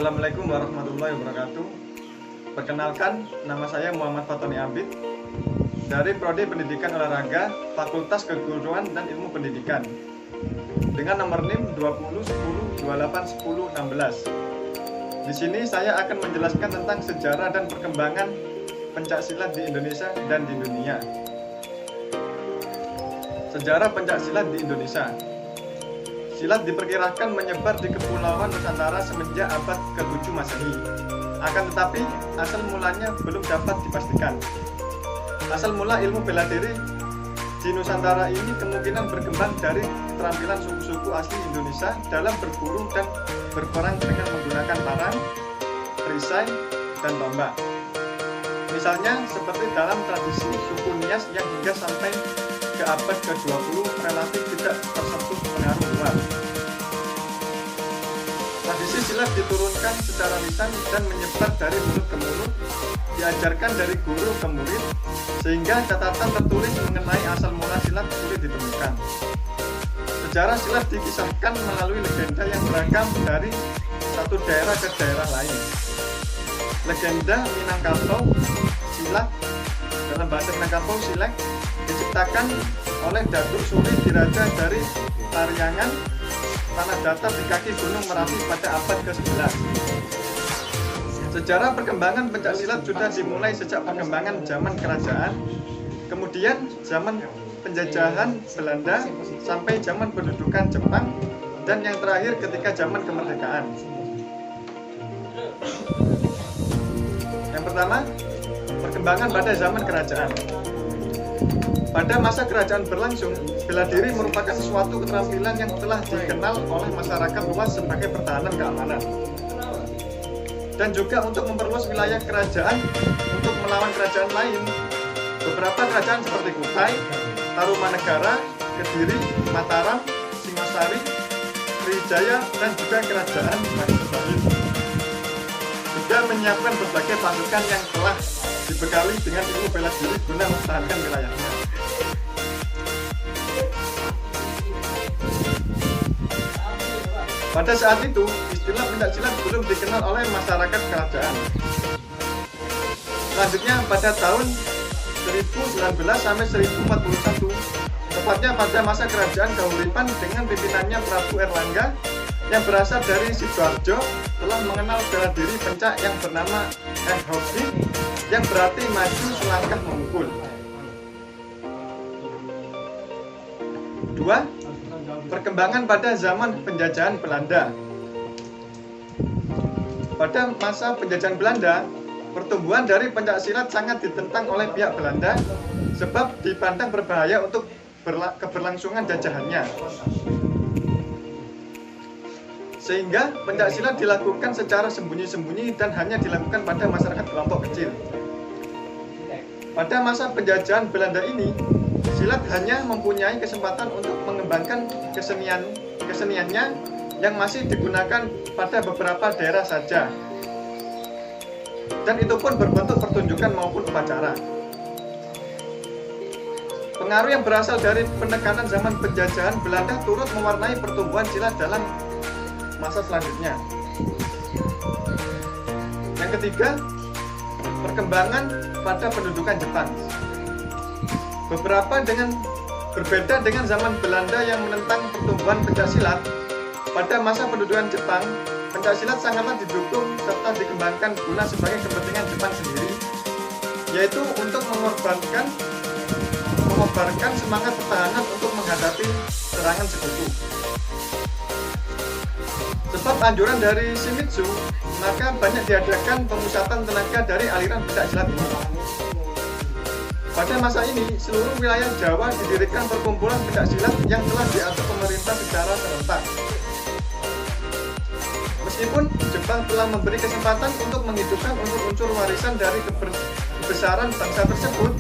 Assalamualaikum warahmatullahi wabarakatuh. Perkenalkan, nama saya Muhammad Fatoni Abid dari Prodi Pendidikan Olahraga, Fakultas Keguruan dan Ilmu Pendidikan dengan nomor NIM 20 10 28 10 16. Di sini saya akan menjelaskan tentang sejarah dan perkembangan pencaksilat di Indonesia dan di dunia. Sejarah pencaksilat di Indonesia. Silat diperkirakan menyebar di Kepulauan Nusantara semenjak abad ke-7 Masehi. Akan tetapi, asal mulanya belum dapat dipastikan. Asal mula ilmu bela diri di Nusantara ini kemungkinan berkembang dari keterampilan suku-suku asli Indonesia dalam berburu dan berperang dengan menggunakan parang, perisai, dan tombak. Misalnya seperti dalam tradisi suku Nias yang hingga sampai ke abad ke-20 relatif tidak tersentuh pengaruh luar. Tradisi silat diturunkan secara lisan dan menyebar dari mulut ke mulut, diajarkan dari guru ke murid, sehingga catatan tertulis mengenai asal mula silat sulit ditemukan. Sejarah silat dikisahkan melalui legenda yang beragam dari satu daerah ke daerah lain. Legenda Minangkabau silat, dalam bahasa Minangkabau silek, diciptakan oleh Datuk Suri Diraja dari Pariangan, tanah datar di kaki Gunung Merapi pada abad ke-11. Sejarah perkembangan pencaksilat sudah dimulai sejak perkembangan zaman kerajaan, kemudian zaman penjajahan Belanda sampai zaman pendudukan Jepang, dan yang terakhir ketika zaman kemerdekaan. Yang pertama, perkembangan pada zaman kerajaan. Pada masa kerajaan berlangsung, bela diri merupakan suatu keterampilan yang telah dikenal oleh masyarakat luas sebagai pertahanan keamanan. Dan juga untuk memperluas wilayah kerajaan untuk melawan kerajaan lain. Beberapa kerajaan seperti Kutai, Tarumanegara, Kediri, Mataram, Singosari, Sriwijaya, dan juga kerajaan Majapahit juga menyiapkan berbagai pasukan yang telah dibekali dengan ilmu bela diri guna mempertahankan wilayahnya. Pada saat itu, istilah pencaksilat belum dikenal oleh masyarakat kerajaan. Selanjutnya, pada tahun 1019 sampai 1041, tepatnya pada masa kerajaan Kahuripan dengan pimpinannya Prabu Erlangga yang berasal dari Sidoarjo, telah mengenal bela diri pencak yang bernama Hobi, yang berarti maju selangkah memukul. 2. Perkembangan pada zaman penjajahan Belanda. Pada masa penjajahan Belanda, pertumbuhan dari pencaksilat sangat ditentang oleh pihak Belanda sebab dipandang berbahaya untuk keberlangsungan jajahannya. Sehingga pencaksilat dilakukan secara sembunyi-sembunyi dan hanya dilakukan pada masyarakat kelompok kecil. Pada masa penjajahan Belanda ini, silat hanya mempunyai kesempatan untuk mengembangkan keseniannya yang masih digunakan pada beberapa daerah saja. Dan itu pun berbentuk pertunjukan maupun upacara. Pengaruh yang berasal dari penekanan zaman penjajahan Belanda turut mewarnai pertumbuhan silat dalam masa selanjutnya. Yang ketiga, perkembangan pada pendudukan Jepang. Berbeda dengan zaman Belanda yang menentang pertumbuhan pencaksilat, pada masa pendudukan Jepang, pencaksilat sangatlah didukung serta dikembangkan guna sebagai kepentingan Jepang sendiri, yaitu untuk mengobarkan semangat pertahanan untuk menghadapi serangan sekutu. Sebab anjuran dari Shimizu, maka banyak diadakan pemusatan tenaga dari aliran pencaksilat ini. Pada masa ini, seluruh wilayah Jawa didirikan perkumpulan pencaksilat yang telah diatur pemerintah secara serentak. Meskipun Jepang telah memberi kesempatan untuk menghidupkan unsur-unsur warisan dari kebesaran bangsa tersebut,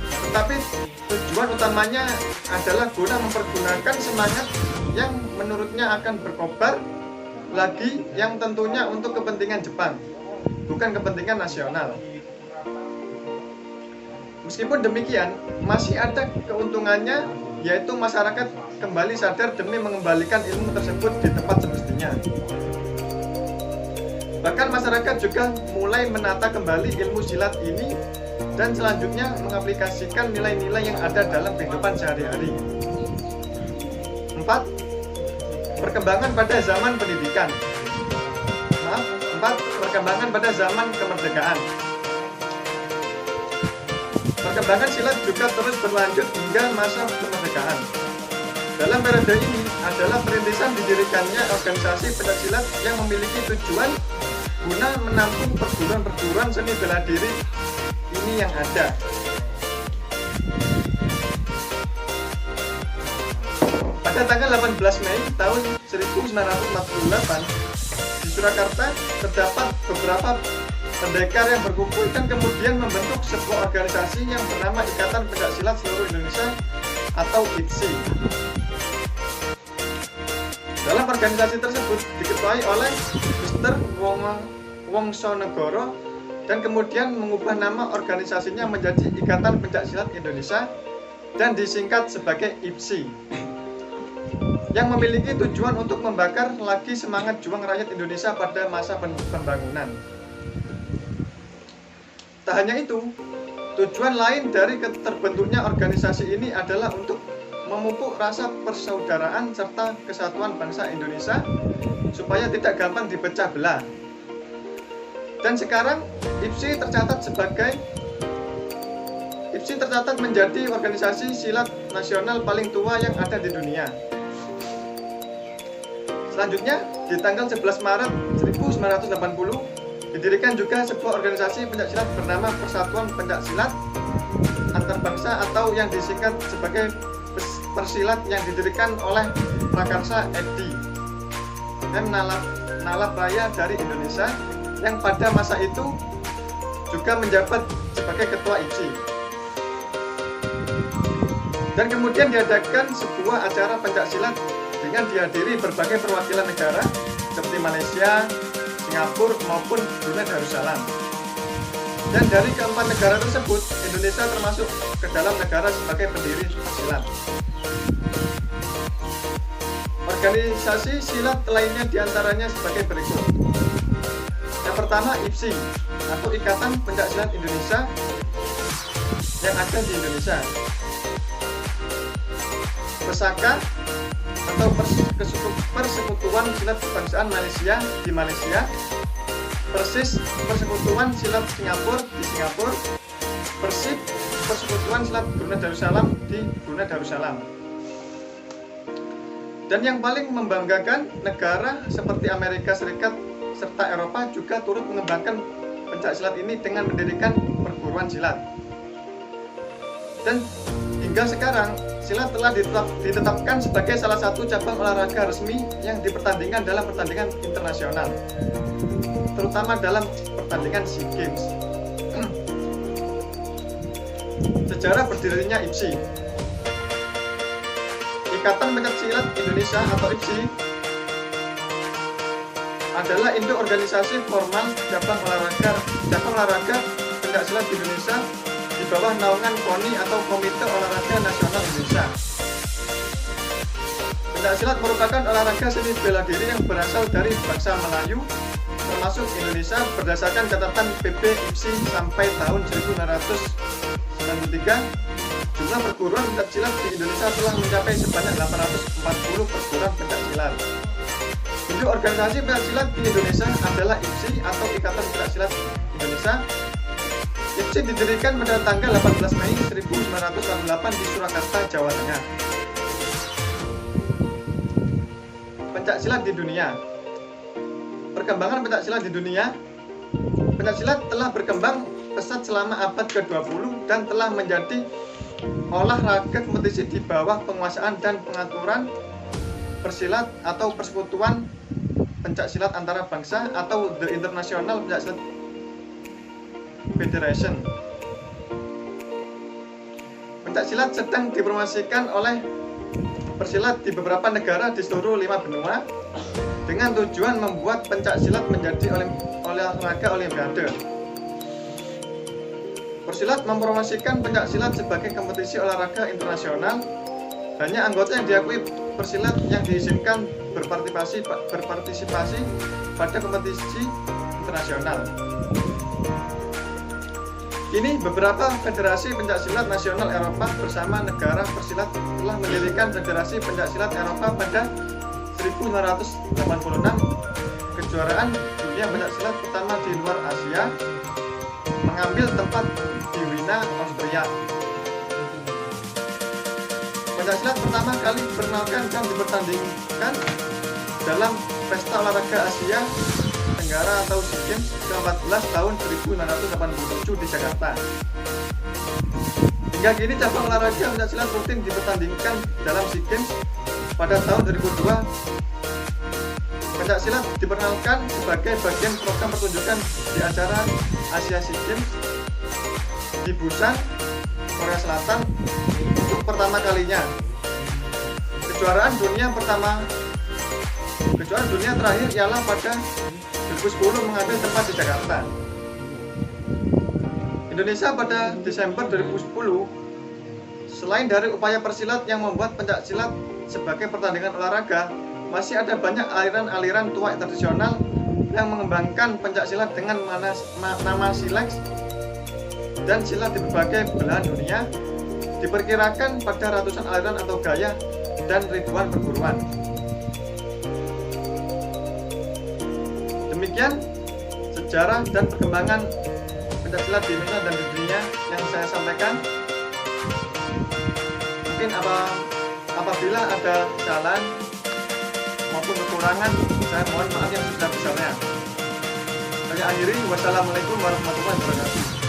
tetapi tujuan utamanya adalah guna mempergunakan semangat yang menurutnya akan berkobar lagi, yang tentunya untuk kepentingan Jepang, bukan kepentingan nasional. Meskipun demikian, masih ada keuntungannya, yaitu masyarakat kembali sadar demi mengembalikan ilmu tersebut di tempat semestinya. Bahkan masyarakat juga mulai menata kembali ilmu silat ini dan selanjutnya mengaplikasikan nilai-nilai yang ada dalam kehidupan sehari-hari. 4. Perkembangan pada zaman pendidikan. 4. Perkembangan pada zaman kemerdekaan. Perkembangan silat juga terus berlanjut hingga masa kemerdekaan. Dalam periode ini adalah perintisan didirikannya organisasi pencaksilat yang memiliki tujuan guna menampung perguruan-perguruan seni bela diri ini yang ada. Pada tanggal 18 Mei tahun 1948 di Surakarta terdapat beberapa pendekar yang berkumpul dan kemudian membentuk sebuah organisasi yang bernama Ikatan Pencaksilat Seluruh Indonesia atau IPSI. Dalam organisasi tersebut diketuai oleh Mr. Wongsonegoro dan kemudian mengubah nama organisasinya menjadi Ikatan Pencaksilat Indonesia dan disingkat sebagai IPSI, yang memiliki tujuan untuk membakar lagi semangat juang rakyat Indonesia pada masa pembangunan. Tak hanya itu, tujuan lain dari terbentuknya organisasi ini adalah untuk memupuk rasa persaudaraan serta kesatuan bangsa Indonesia supaya tidak gampang dipecah belah. Dan sekarang IPSI tercatat menjadi organisasi silat nasional paling tua yang ada di dunia. Selanjutnya, di tanggal 11 Maret 1980 didirikan juga sebuah organisasi pencaksilat bernama Persatuan Pencaksilat Antarbangsa atau yang disingkat sebagai Persilat, yang didirikan oleh Prakarsa Edi M. Nalapraya dari Indonesia, yang pada masa itu juga menjabat sebagai ketua IPSI. Dan kemudian diadakan sebuah acara pencaksilat dengan dihadiri berbagai perwakilan negara seperti Malaysia, Singapura maupun Brunei Darussalam. Dan dari keempat negara tersebut, Indonesia termasuk ke dalam negara sebagai pendiri silat. Organisasi silat lainnya diantaranya sebagai berikut. Yang pertama, IPSI atau Ikatan Pencaksilat Indonesia yang ada di Indonesia. Pesaka atau Persekutuan Silat Kebangsaan Malaysia di Malaysia. Persis, Persekutuan Silat Singapura di Singapura. Persib, Persekutuan Silat Brunei Darussalam di Brunei Darussalam. Dan yang paling membanggakan, negara seperti Amerika Serikat serta Eropa juga turut mengembangkan pencaksilat ini dengan mendirikan perguruan silat. Dan hingga sekarang, silat telah ditetapkan sebagai salah satu cabang olahraga resmi yang dipertandingkan dalam pertandingan internasional, terutama dalam pertandingan SEA Games. Sejarah berdirinya IPSI. Ikatan Pencaksilat Indonesia atau IPSI adalah induk organisasi formal cabang olahraga pencaksilat di Indonesia di bawah naungan KONI atau Komite Olahraga Nasional Indonesia. Pencaksilat merupakan olahraga seni bela diri yang berasal dari bangsa Melayu, termasuk Indonesia, berdasarkan catatan PP IPSI sampai tahun 1993. Jumlah perguruan pencaksilat di Indonesia telah mencapai sebanyak 840 perguruan pencaksilat. Induk organisasi pencaksilat di Indonesia adalah IPSI atau Ikatan Pencaksilat Indonesia. IPSI didirikan pada tanggal 18 Mei 1948 di Surakarta, Jawa Tengah. Pencaksilat di dunia. Perkembangan pencaksilat di dunia. Pencaksilat telah berkembang pesat selama abad ke-20 dan telah menjadi olahraga kompetisi di bawah penguasaan dan pengaturan Persilat atau Persekutuan Pencaksilat Antara Bangsa atau The International Pencaksilat Federation. Pencaksilat sedang dipromosikan oleh persilat di beberapa negara di seluruh 5 benua dengan tujuan membuat pencaksilat menjadi olahraga olimpiade. Persilat mempromosikan pencaksilat sebagai kompetisi olahraga internasional. Hanya anggota yang diakui persilat yang diizinkan berpartisipasi pada kompetisi internasional. Kini beberapa federasi pencaksilat nasional Eropa bersama negara persilat telah mendirikan Federasi Pencaksilat Eropa pada 1986. Kejuaraan dunia pencaksilat pertama di luar Asia mengambil tempat di Wina, Austria. Pencaksilat pertama kali diperkenalkan dan dipertandingkan dalam Pesta Olahraga Asia Tenggara atau SEA Games ke-14 tahun 1987 di Jakarta. Hingga kini cabang olahraga pencaksilat rutin dipertandingkan dalam SEA Games. Pada tahun 2002, pencaksilat diperkenalkan sebagai bagian program pertunjukan di acara Asia SEA Games di Busan, Korea Selatan untuk pertama kalinya. Kejuaraan dunia terakhir ialah pada 2010 mengambil tempat di Jakarta. Indonesia pada Desember 2010, selain dari upaya persilat yang membuat pencaksilat sebagai pertandingan olahraga, masih ada banyak aliran-aliran tuak tradisional yang mengembangkan pencaksilat dengan nama silex dan silat di berbagai belahan dunia. Diperkirakan pada ratusan aliran atau gaya dan ribuan perguruan. Demikian sejarah dan perkembangan pencaksilat di Indonesia dan di dunia yang saya sampaikan. Mungkin apabila ada kesalahan maupun kekurangan, saya mohon maaf yang sebesar-besarnya. Saya akhiri, wassalamualaikum warahmatullahi wabarakatuh.